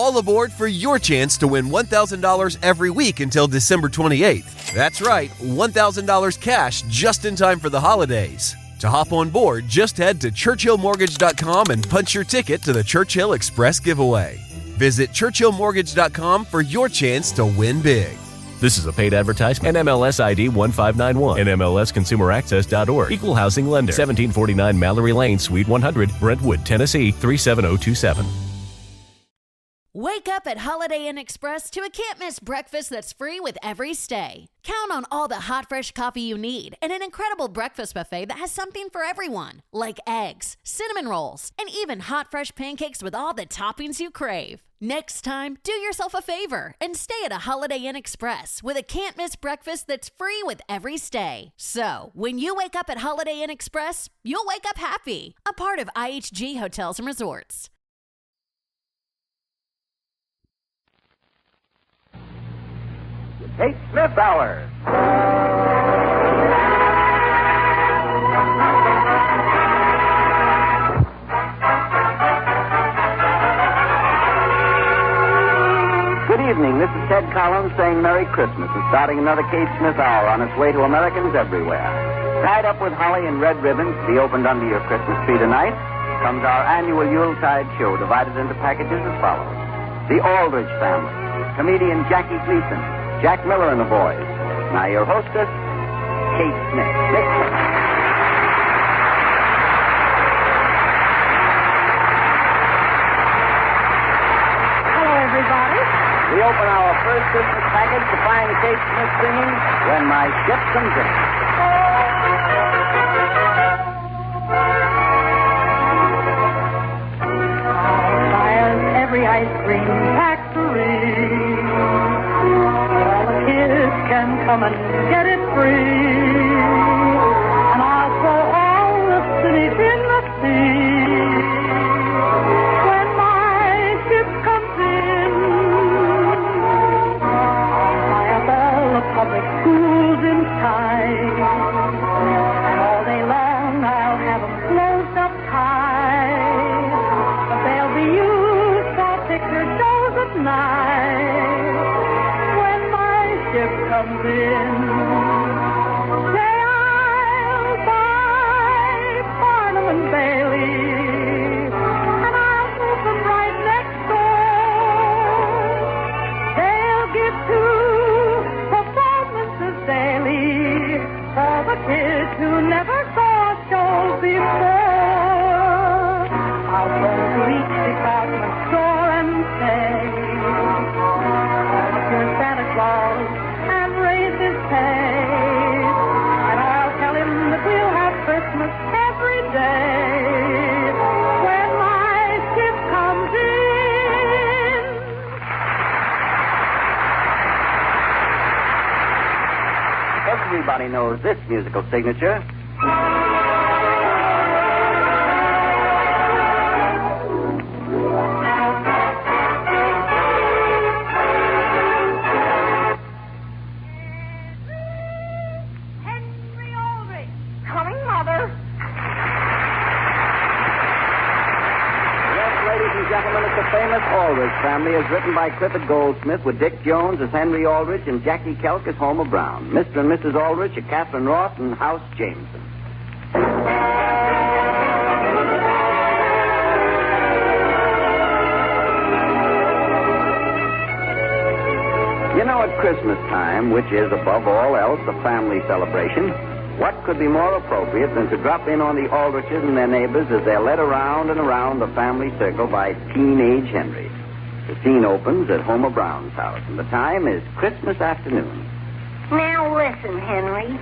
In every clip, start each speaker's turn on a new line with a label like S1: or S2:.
S1: all aboard for your chance to win $1,000 every week until December 28th. That's right, $1,000 cash just in time for the holidays. To hop on board, just head to churchillmortgage.com and punch your ticket to the Churchill Express giveaway. Visit churchillmortgage.com for your chance to win big.
S2: This is a paid advertisement. NMLS ID 1591. NMLSConsumerAccess.org. Equal housing lender. 1749 Mallory Lane, Suite 100, Brentwood, Tennessee 37027.
S3: Wake up at Holiday Inn Express to a can't-miss breakfast that's free with every stay. Count on all the hot, fresh coffee you need and an incredible breakfast buffet that has something for everyone, like eggs, cinnamon rolls, and even hot, fresh pancakes with all the toppings you crave. Next time, do yourself a favor and stay at a Holiday Inn Express with a can't-miss breakfast that's free with every stay. So, when you wake up at Holiday Inn Express, you'll wake up happy. A part of IHG Hotels and Resorts.
S4: Kate Smith Hour. Good evening. This is Ted Collins saying Merry Christmas and starting another Kate Smith Hour on its way to Americans everywhere. Tied up with holly and red ribbons to be opened under your Christmas tree tonight comes our annual Yuletide show divided into packages as follows. The Aldrich Family, comedian Jackie Gleason, Jack Miller and the boys. Now your hostess, Kate Smith.
S5: Hello, everybody.
S4: We open our first Christmas package to find Kate Smith singing When My Ship Comes In.
S5: Fires every ice cream factory. Can come and get it free, and I'll throw all the pennies in the sea when my ship comes in. Buy up all the public schools in time, and all day long I'll have them closed up tight, but they'll be used for picture shows at night. Comes in, say I'll buy Barnum and Bailey, and I'll move them right next door. They'll give two performances daily for the kids who never saw shows before. I'll go to each department store and say, "Dear Santa Claus, and I'll tell him that we'll have Christmas every day when my ship comes in."
S4: Everybody knows this musical signature. Aldrich Family is written by Clifford Goldsmith with Dick Jones as Henry Aldrich and Jackie Kelk as Homer Brown. Mr. and Mrs. Aldrich are Catherine Roth and House Jameson. You know, at Christmas time, which is above all else a family celebration, what could be more appropriate than to drop in on the Aldriches and their neighbors as they're led around and around the family circle by teenage Henry. The scene opens at Homer Brown's house, and the time is Christmas afternoon.
S6: Now listen, Henry.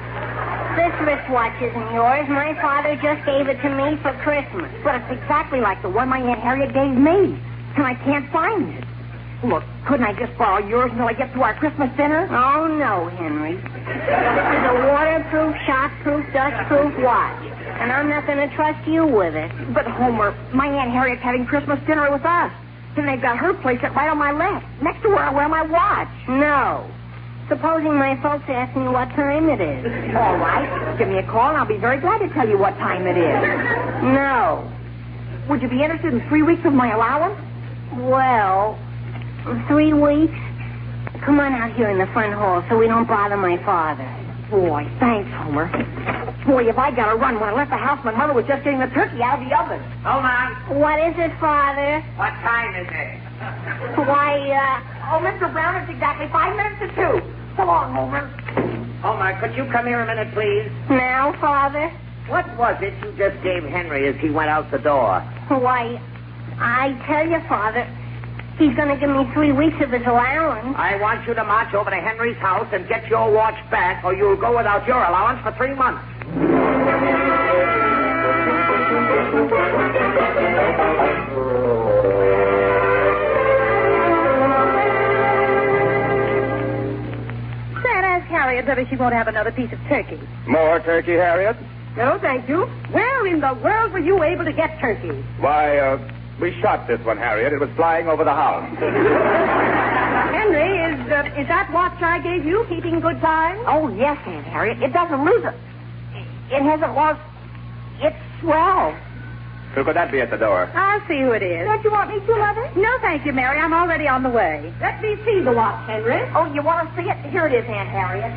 S6: This wristwatch isn't yours. My father just gave it to me for Christmas.
S5: But it's exactly like the one my Aunt Harriet gave me, and I can't find it. Look, couldn't I just borrow yours until I get to our Christmas dinner?
S6: Oh, no, Henry. This is a waterproof, shockproof, dustproof watch, and I'm not going to trust you with it.
S5: But, Homer, my Aunt Harriet's having Christmas dinner with us. And they've got her place right on my left, next to where I wear my watch.
S6: No. Supposing my folks ask me what time it is.
S5: All right. Give me a call, and I'll be very glad to tell you what time it is.
S6: No.
S5: Would you be interested in 3 weeks of my allowance?
S6: Well, 3 weeks? Come on out here in the front hall so we don't bother my father.
S7: Boy, thanks, Homer. Boy, if I got to run. When I left the house, my mother was just getting the turkey out of the oven.
S8: Hold on.
S6: What is it, Father?
S8: What time is it?
S6: Why,
S7: Oh, Mr. Brown, it's exactly 5 minutes to 2. So long, Homer.
S8: Homer, could you come here a minute, please?
S6: now, Father?
S8: What was it you just gave Henry as he went out the door?
S6: Why, I tell you, Father, he's going to give me 3 weeks of his allowance.
S8: I want you to march over to Henry's house and get your watch back, or you'll go without your allowance for 3 months.
S7: Sam, ask Harriet whether she won't have another piece of turkey.
S9: More turkey, Harriet?
S7: No, thank you. Where in the world were you able to get turkey?
S9: Why, we shot this one, Harriet. It was flying over the house.
S7: Henry, is that watch I gave you keeping good time?
S6: Oh, yes, Aunt Harriet. It doesn't lose it. It hasn't lost. It's swell.
S9: Who could that be at the door?
S7: I'll see who it is.
S6: Don't you want me to, Mother?
S7: No, thank you, Mary. I'm already on the way. Let me see the watch, Henry.
S6: Oh, you want to see it? Here it is, Aunt Harriet.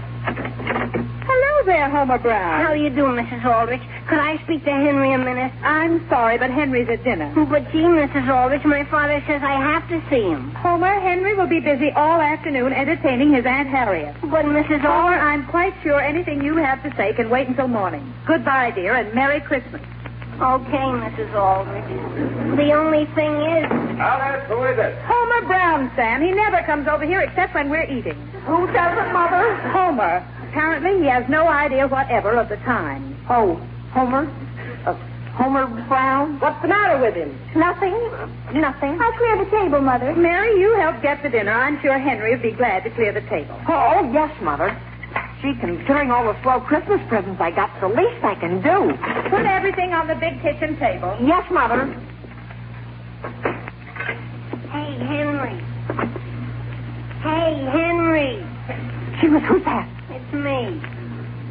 S7: Hello there, Homer Brown.
S6: How you doing, Mrs. Aldrich? Could I speak to Henry a minute?
S7: I'm sorry, but Henry's at dinner.
S6: But gee, Mrs. Aldrich, my father says I have to see him.
S7: Homer, Henry will be busy all afternoon entertaining his Aunt Harriet.
S6: But Mrs.
S7: Homer,
S6: Aldrich...
S7: I'm quite sure anything you have to say can wait until morning. Goodbye, dear, and Merry Christmas.
S6: Okay, Mrs. Aldrich. The only thing is...
S9: Alice, who is it?
S7: Homer Brown, Sam. He never comes over here except when we're eating.
S6: Who doesn't, Mother?
S7: Homer. Apparently, he has no idea whatever of the time.
S6: Oh, Homer? Homer Brown?
S7: What's the matter with him?
S6: Nothing. Nothing.
S7: I'll clear the table, Mother. Mary, you help get the dinner. I'm sure Henry would be glad to clear the table.
S6: Oh, yes, Mother. Gee, considering all the swell Christmas presents I got, the least I can do.
S7: Put everything on the big kitchen table.
S6: Yes, Mother. Hey, Henry. Hey, Henry.
S7: Gee, who's that?
S6: It's me.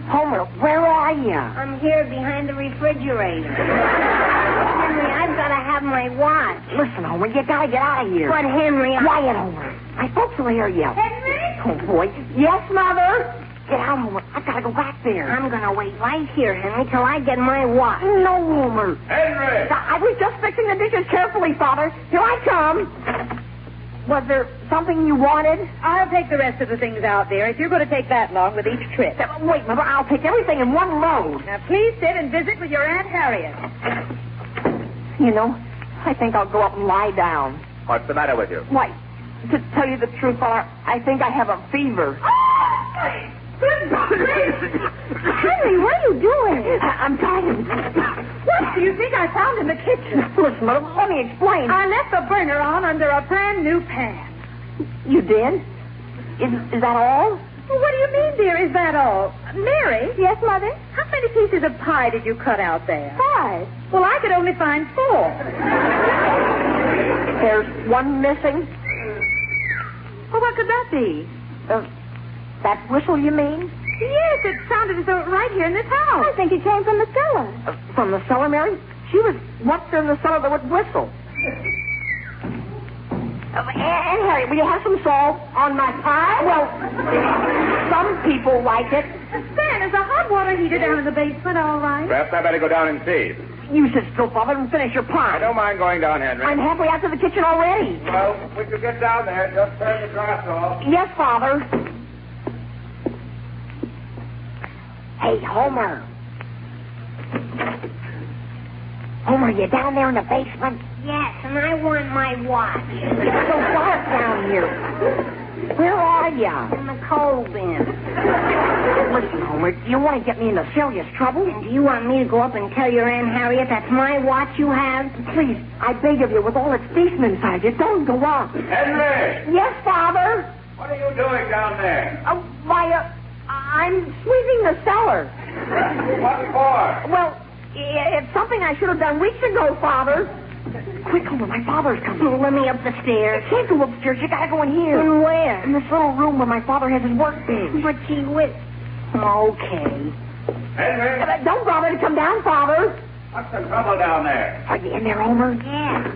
S7: Homer, where are you?
S6: I'm here behind the refrigerator. Henry, I've got to have my watch.
S7: Listen, Homer, you gotta get out of here.
S6: But, Henry,
S7: Quiet, Homer. My folks will hear you.
S6: Henry?
S7: Oh, boy. Yes, Mother? Get out, Homer. I've got to go back there.
S6: I'm going to wait right here, Henry, till I get my watch.
S7: No, Homer.
S9: Henry!
S7: I was just fixing the dishes carefully, Father. Here I come. Was there something you wanted? I'll take the rest of the things out there if you're going to take that long with each trip. Wait, Mother, I'll take everything in one load. Now, please sit and visit with your Aunt Harriet. You know, I think I'll go up and lie down.
S9: What's the matter with you?
S7: Why, to tell you the truth, Father, I think I have a fever.
S6: Henry, what are you doing?
S7: I'm tired. What do you think I found in the kitchen? Listen, Mother, let me explain. I left the burner on under a brand new pan. You did? Is that all? Well, what do you mean, dear? Is that all? Mary? Yes, Mother? How many pieces of pie did you cut out there? 5. Well, I could only find 4. There's one missing? Well, what could that be? That whistle, you mean? Yes, it sounded as though it was right here in this house. I think it came from the cellar. From the cellar, Mary? She was... What's there in the cellar that would whistle? And Harry, will you have some salt on my pie? Well, some people like it. Stan, is the hot water heater down in the basement all right?
S9: Perhaps I better go down and see.
S7: You sit still, Father, and finish your pie.
S9: I don't mind going down, Henry.
S7: I'm halfway out to the kitchen already.
S9: Well, when you get down there, just turn the glass off.
S7: Yes, Father. Hey, Homer. Homer, you down there in the basement?
S6: Yes, and I want my watch.
S7: It's so dark down here. Where are you?
S6: In the coal bin.
S7: Listen, Homer, do you want to get me into serious trouble?
S6: And do you want me to go up and tell your Aunt Harriet that's my watch you have?
S7: Please, I beg of you, with all its decent inside you, don't go up.
S9: Henry!
S7: Yes, Father?
S9: What are you doing down there?
S7: I'm sweeping the cellar.
S9: What for?
S7: Well, it's something I should have done weeks ago, Father. Quick, Homer, my father's coming.
S6: Oh, let me up the stairs.
S7: Can't go upstairs. You gotta go in here.
S6: In where?
S7: In this little room where my father has his work bench.
S6: But gee whiz. Okay.
S9: Henry!
S7: Don't bother to come down, Father.
S9: What's the trouble down there?
S7: Are you in there, Homer?
S6: Yeah.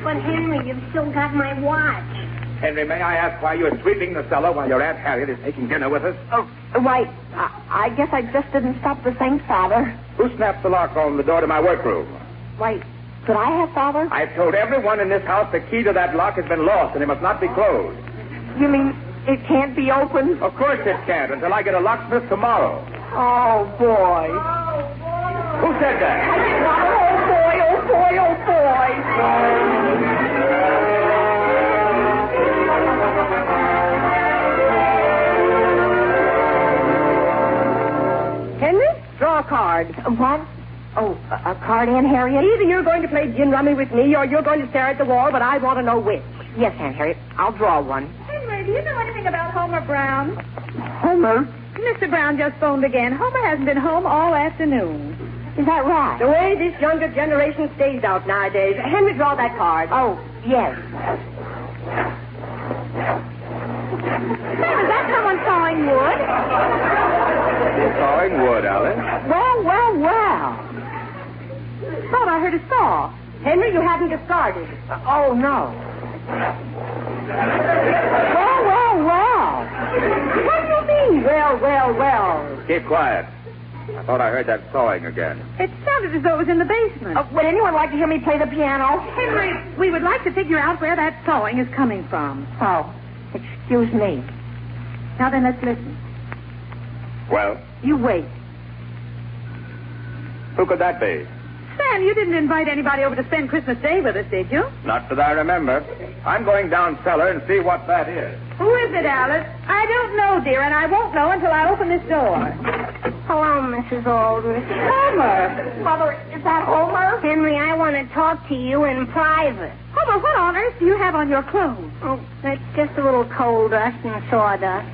S6: But, Henry, you've still got my watch.
S9: Henry, may I ask why you're sweeping the cellar while your Aunt Harriet is taking dinner with us?
S7: Oh, why, I guess I just didn't stop to think, Father.
S9: Who snapped the lock on the door to my workroom?
S7: Why, could I have, Father?
S9: I've told everyone in this house the key to that lock has been lost and it must not be closed.
S7: You mean it can't be opened?
S9: Of course it can't until I get a locksmith tomorrow.
S7: Oh, boy.
S9: Who said that?
S7: I didn't want to. Oh, boy, oh, boy, oh, boy.
S10: Henry, draw a card.
S7: What? Oh, a card, Aunt Harriet?
S10: Either you're going to play gin rummy with me or you're going to stare at the wall, but I want to know which.
S7: Yes, Aunt Harriet. I'll draw one.
S11: Henry, do you know anything about Homer Brown?
S7: Homer?
S11: Mr. Brown just phoned again. Homer hasn't been home all afternoon.
S7: Is that right?
S10: The way this younger generation stays out nowadays. Henry, draw that card.
S7: Oh, yes.
S11: Sam, is that someone sawing wood?
S9: Sawing wood, Alice.
S7: Well.
S11: Thought I heard a saw.
S10: Henry, you haven't discarded.
S7: Oh, no. Well.
S10: What do you mean, well?
S9: Keep quiet. I thought I heard that sawing again.
S11: It sounded as though it was in the basement.
S7: Would anyone like to hear me play the piano?
S11: Henry, we would like to figure out where that sawing is coming from.
S7: Oh, excuse me.
S11: Now then, let's listen.
S9: Well,
S11: You wait.
S9: who could that be?
S11: Sam, you didn't invite anybody over to spend Christmas Day with us, did you?
S9: Not that I remember. I'm going down cellar and see what that is.
S11: Who is it, Alice? I don't know, dear, and I won't know until I open this door.
S6: Hello, Mrs. Aldrich.
S11: Homer!
S7: Mother, is that Homer?
S6: Henry, I want to talk to you in private.
S11: Homer, what on earth do you have on your clothes?
S6: Oh, that's just a little coal dust and sawdust.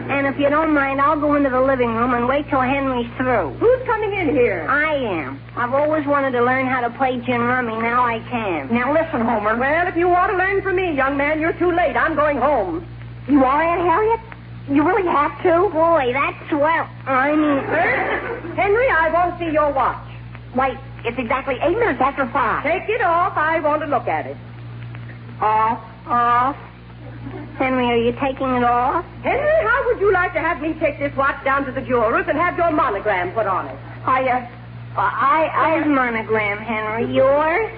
S6: And if you don't mind, I'll go into the living room and wait till Henry's through.
S10: Who's coming in here?
S6: I am. I've always wanted to learn how to play gin rummy. Now I can.
S7: Now listen, Homer.
S10: Well, if you want to learn from me, young man, you're too late. I'm going home.
S7: You are, Aunt Harriet? You really have to?
S6: Boy, that's swell. I mean...
S10: Henry, I won't see your watch.
S7: Wait, it's exactly 8 minutes after 5.
S10: Take it off. I want to look at it.
S6: Off. Henry, are you taking it off?
S10: Henry, how would you like to have me take this watch down to the jeweler's and have your monogram put on it?
S6: Whose monogram, Henry? Yours?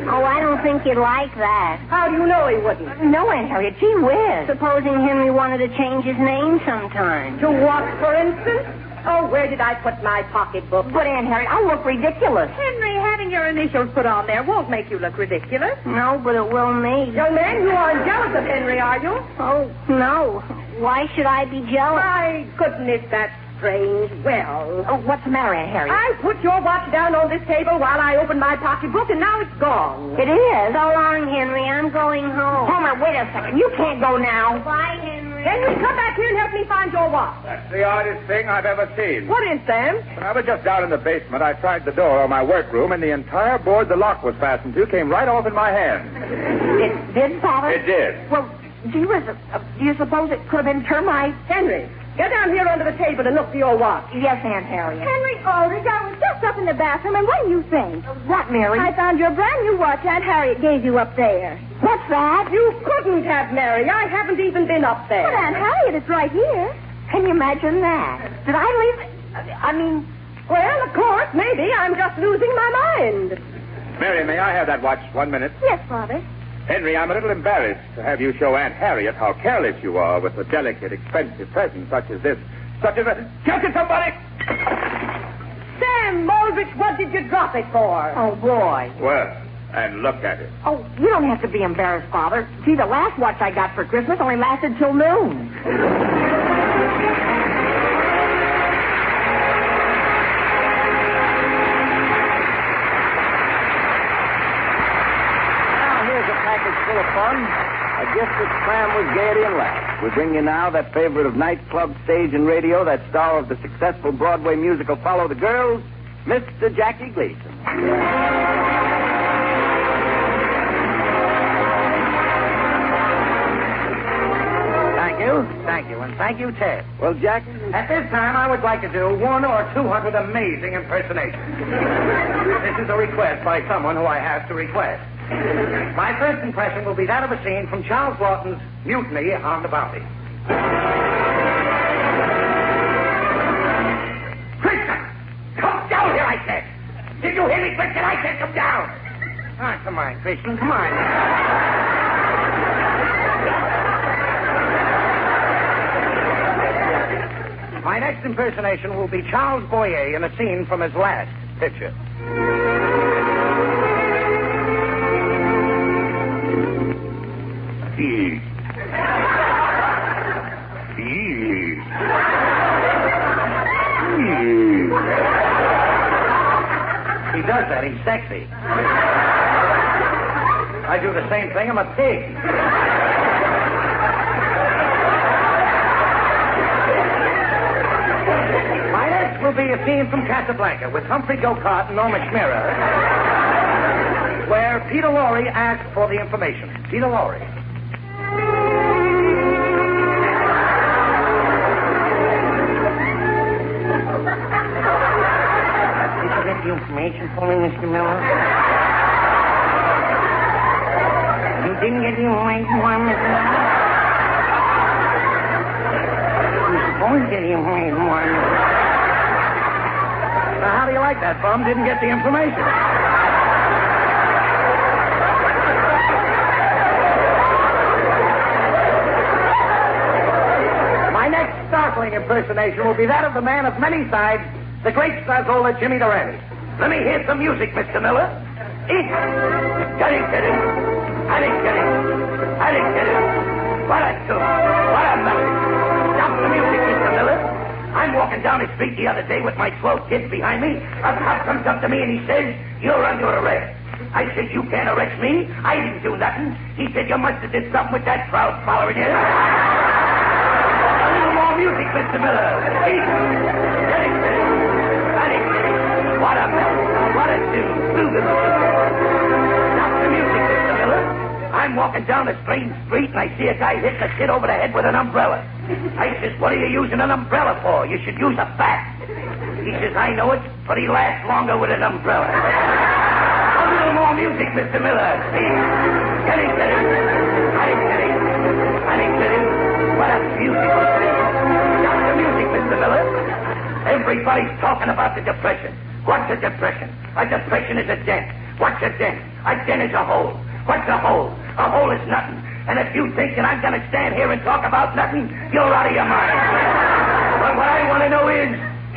S6: Oh, I don't think you'd like that.
S10: How do you know he wouldn't?
S7: No, Aunt Harriet, gee whiz.
S6: Supposing Henry wanted to change his name sometime.
S10: To what, for instance? Oh, where did I put my pocketbook?
S7: But, Aunt Harriet, I look ridiculous.
S11: Henry, having your initials put on there won't make you look ridiculous.
S6: No, but it will me.
S10: Young man, you aren't jealous of Henry, are you?
S6: Oh, no. Why should I be jealous?
S10: My goodness, that's strange. Well...
S7: Oh, what's the matter, Aunt Harriet?
S10: I put your watch down on this table while I opened my pocketbook, and now it's gone.
S7: It is.
S6: So long, Henry. I'm going home.
S7: Homer, wait a second. You can't go now.
S6: Bye, Henry.
S10: Henry, come back here and help me find your watch.
S9: That's the oddest thing I've ever seen.
S10: What is, Sam?
S9: When I was just down in the basement, I tried the door of my workroom, and the entire board the lock was fastened to came right off in my hand.
S7: It did, Father?
S9: It did.
S7: Well, gee whiz, do you suppose it could have been termites?
S10: Henry, get down here under the table and look for your watch.
S7: Yes, Aunt Harriet.
S11: Henry Aldrich, I was just up in the bathroom, and what do you think?
S7: What, Mary?
S11: I found your brand new watch Aunt Harriet gave you up there.
S7: What's that?
S10: You couldn't have, Mary. I haven't even been up there.
S11: But Aunt Harriet, it's right here.
S7: Can you imagine that? Did I leave it?
S10: Well, of course, maybe. I'm just losing my mind.
S9: Mary, may I have that watch 1 minute?
S11: Yes, Father.
S9: Henry, I'm a little embarrassed to have you show Aunt Harriet how careless you are with a delicate, expensive present such as this. Catch it, somebody!
S10: Sam Aldrich, what did you drop it for?
S7: Oh, boy.
S9: Well, and look at it.
S7: Oh, you don't have to be embarrassed, Father. See, the last watch I got for Christmas only lasted till noon.
S4: Full of fun, a gift that's crammed with gaiety and laughs. We bring you now that favorite of nightclub, stage, and radio, that star of the successful Broadway musical Follow the Girls, Mr. Jackie Gleason.
S8: Thank you, and thank you, Ted.
S4: Well, Jackie...
S8: At this time, I would like to do 100 or 200 amazing impersonations. This is a request by someone who I have to request. My first impression will be that of a scene from Charles Lawton's Mutiny on the Bounty. Christian! Come down here, I said! Did you hear me, Christian? I said come down! Ah, come on, Christian, come on. My next impersonation will be Charles Boyer in a scene from his last picture. He does that. He's sexy. I do the same thing. I'm a pig. My next will be a scene from Casablanca with Humphrey Gocart and Norma Schmirrer, where Peter Lorre asks for the information. Peter Lorre. Did you get the information for me, Mr. Miller? You didn't get the information for me, Mr. Miller? You're supposed to get the information for me. Now, how do you like that, bum? Didn't get the information. My next startling impersonation will be that of the man of many sides, the great Stazola Jimmy Durante. Let me hear some music, Mr. Miller. Eat. Get it. I didn't get it. What a tune. What a melody. Stop the music, Mr. Miller. I'm walking down the street the other day with my 12 kids behind me. A cop comes up to me and he says, "You're under arrest." I said, "You can't arrest me. I didn't do nothing." He said, "You must have did something with that crowd following you." A little more music, Mr. Miller. Eat. Get it. What a melody. What a tune. Stop the music, Mr. Miller. I'm walking down a strange street and I see a guy hit the kid over the head with an umbrella. I says, "What are you using an umbrella for? You should use a bat." He says, "I know it, but he lasts longer with an umbrella." A little more music, Mr. Miller. Get it. What a beautiful thing. Stop the music, Mr. Miller. Everybody's talking about the Depression. What's a depression? A depression is a dent. What's a dent? A dent is a hole. What's a hole? A hole is nothing. And if you think that I'm going to stand here and talk about nothing, you're out of your mind. But what I want to know is,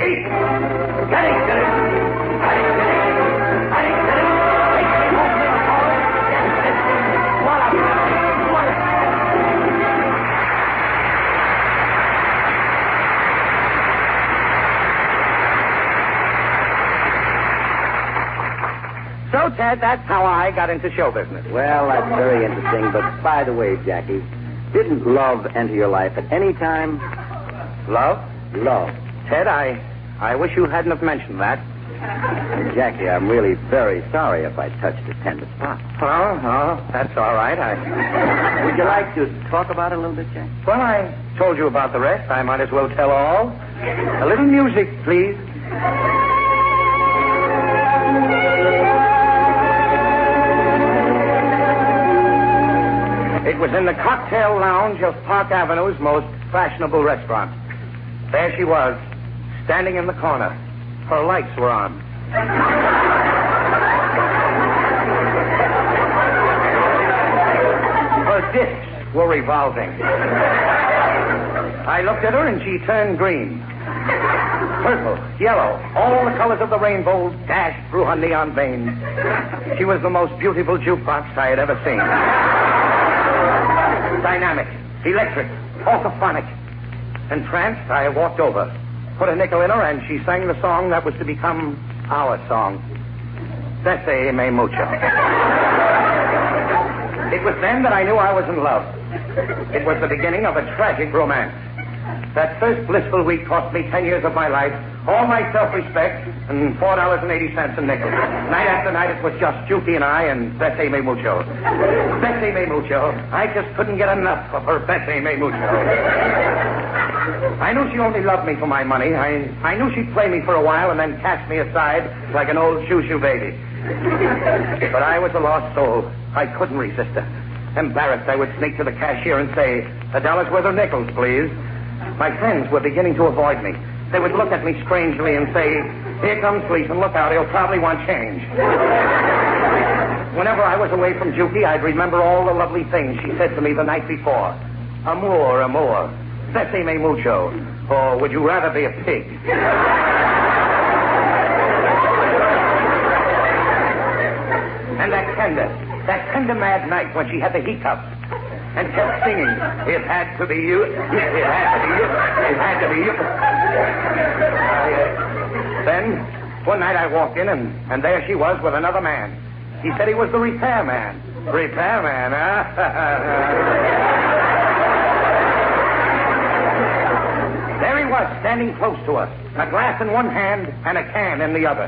S8: eat. Get it. Take me home to the forest. What a... So, Ted, that's how I got into show business.
S4: Well, that's very interesting. But by the way, Jackie, didn't love enter your life at any time?
S8: Love?
S4: Love.
S8: Ted, I wish you hadn't have mentioned that.
S4: Jackie, I'm really very sorry if I touched a tender spot.
S8: Oh, that's all right.
S4: Would you like to talk about it a little bit, Jackie?
S8: Well, I told you about the rest. I might as well tell all. A little music, please. It was in the cocktail lounge of Park Avenue's most fashionable restaurant. There she was, standing in the corner. Her lights were on. Her discs were revolving. I looked at her and she turned green. Purple, yellow, all the colors of the rainbow dashed through her neon veins. She was the most beautiful jukebox I had ever seen. Dynamic, electric, orthophonic. Entranced, I walked over, put a nickel in her, and she sang the song that was to become our song. Bessie me mucho. It was then that I knew I was in love. It was the beginning of a tragic romance. That first blissful week cost me 10 years of my life, all my self-respect, and $4.80 a nickel. Night after night, it was just Juki and I and Bessie me mucho. Bessie me mucho. I just couldn't get enough of her Bessie me mucho. I knew she only loved me for my money. I knew she'd play me for a while and then cast me aside like an old shoo-shoo baby. But I was a lost soul. I couldn't resist her. Embarrassed, I would sneak to the cashier and say, $1 worth of nickels, please. My friends were beginning to avoid me. They would look at me strangely and say, here comes policeman, look out, he'll probably want change. Whenever I was away from Juki, I'd remember all the lovely things she said to me the night before. Amor, amor, besame mucho, or would you rather be a pig? And that tender mad night when she had the hiccups and kept singing, it had to be you, it had to be you, it had to be you. Then, one night I walked in, and there she was with another man. He said he was the repairman. Repairman, huh? There he was, standing close to us, a glass in one hand and a can in the other.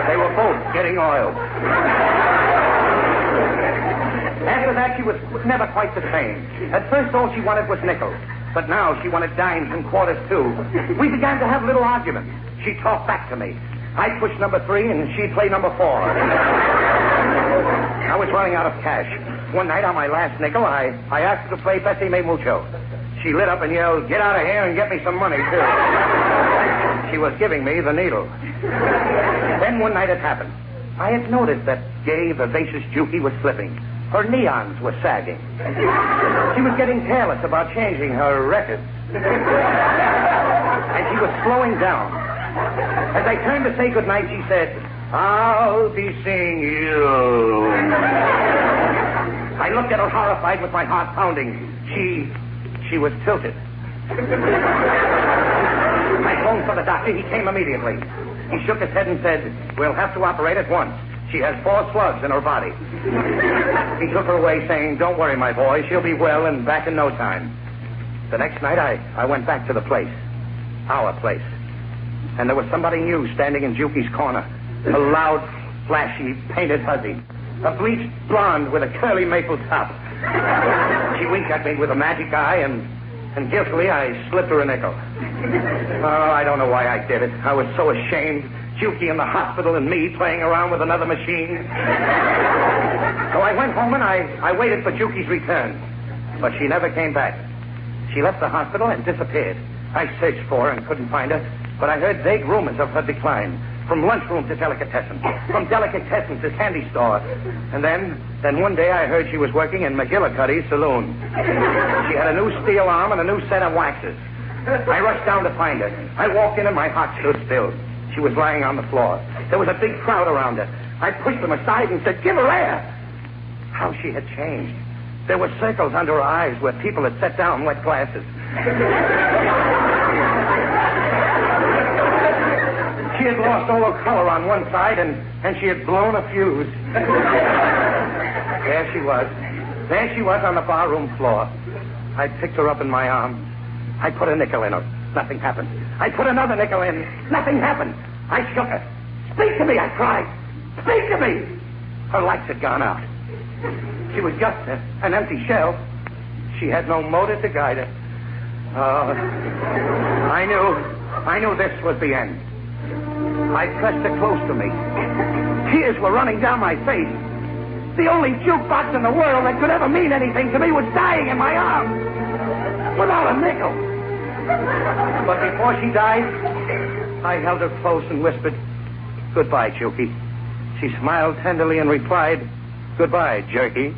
S8: They were both getting oil. After that, she was never quite the same. At first, all she wanted was nickels. But now she wanted dimes and quarters, too. We began to have little arguments. She talked back to me. I'd push number 3, and she'd play number 4. I was running out of cash. One night on my last nickel, I asked her to play Besame Mucho. She lit up and yelled, get out of here and get me some money, too. She was giving me the needle. Then one night it happened. I had noticed that gay, vivacious Juki was slipping. Her neons were sagging. She was getting careless about changing her records. And she was slowing down. As I turned to say goodnight, she said, I'll be seeing you. I looked at her horrified with my heart pounding. She was tilted. I phoned for the doctor. He came immediately. He shook his head and said, we'll have to operate at once. She has 4 slugs in her body. He took her away saying, don't worry, my boy. She'll be well and back in no time. The next night, I went back to the place. Our place. And there was somebody new standing in Juki's corner. A loud, flashy, painted hussy. A bleached blonde with a curly maple top. She winked at me with a magic eye, and guiltily I slipped her a nickel. Oh, I don't know why I did it. I was so ashamed. Juki in the hospital and me playing around with another machine. So I went home and I waited for Juki's return. But she never came back. She left the hospital and disappeared. I searched for her and couldn't find her, but I heard vague rumors of her decline. From lunchroom to delicatessen. From delicatessen to candy store. And then one day I heard she was working in McGillicuddy's saloon. She had a new steel arm and a new set of waxes. I rushed down to find her. I walked in and my heart stood still. She was lying on the floor. There was a big crowd around her. I pushed them aside and said, give her air. How she had changed. There were circles under her eyes where people had set down wet glasses. She had lost all her color on one side, and she had blown a fuse. There she was. There she was on the barroom floor. I picked her up in my arms. I put a nickel in her. Nothing happened. I put another nickel in. Nothing happened. I shook her. Speak to me, I cried. Speak to me. Her lights had gone out. She was just an empty shell. She had no motor to guide her. Oh, I knew this was the end. I pressed her close to me. Tears were running down my face. The only jukebox in the world that could ever mean anything to me was dying in my arms. Without a nickel. But before she died, I held her close and whispered, goodbye, Juki. She smiled tenderly and replied, goodbye, Jerky.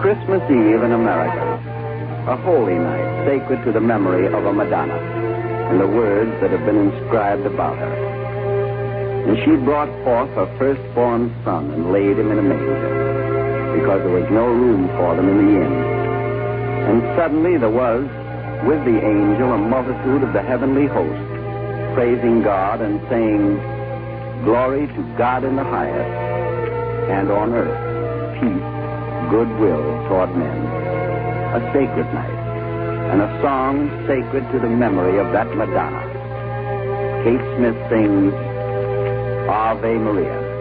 S4: Christmas Eve in America, a holy night sacred to the memory of a Madonna and the words that have been inscribed about her. And she brought forth her firstborn son and laid him in a manger because there was no room for them in the inn. And suddenly there was, with the angel, a multitude of the heavenly host, praising God and saying, glory to God in the highest, and on earth, peace, goodwill toward men. A sacred night, and a song sacred to the memory of that Madonna. Kate Smith sings, Ave Maria.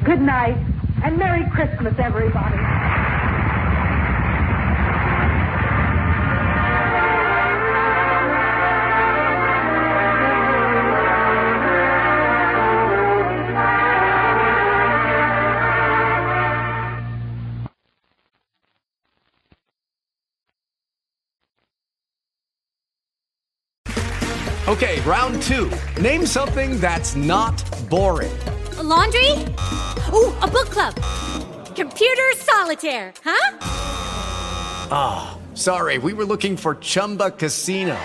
S7: Good night, and Merry Christmas, everybody.
S12: Okay, round two. Name something that's not boring.
S13: A laundry? Ooh, a book club. Computer solitaire, huh?
S12: Ah, oh, sorry, we were looking for Chumba Casino.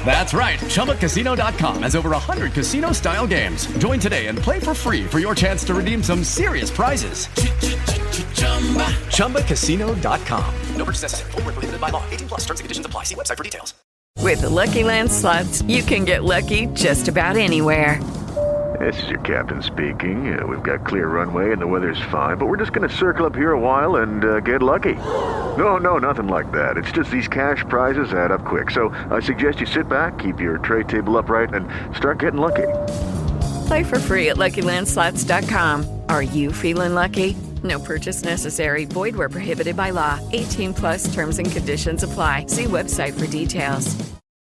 S12: That's right, ChumbaCasino.com has over 100 casino-style games. Join today and play for free for your chance to redeem some serious prizes. ChumbaCasino.com. No purchase necessary. Void where prohibited by law. 18+. Terms and conditions apply. See website for details.
S14: With the Lucky Land Slots, you can get lucky just about anywhere.
S15: This is your captain speaking. We've got clear runway and the weather's fine, but we're just going to circle up here a while and get lucky. No, nothing like that. It's just these cash prizes add up quick. So I suggest you sit back, keep your tray table upright, and start getting lucky.
S14: Play for free at LuckyLandSlots.com. Are you feeling lucky? No purchase necessary. Void where prohibited by law. 18+ terms and conditions apply. See website for details.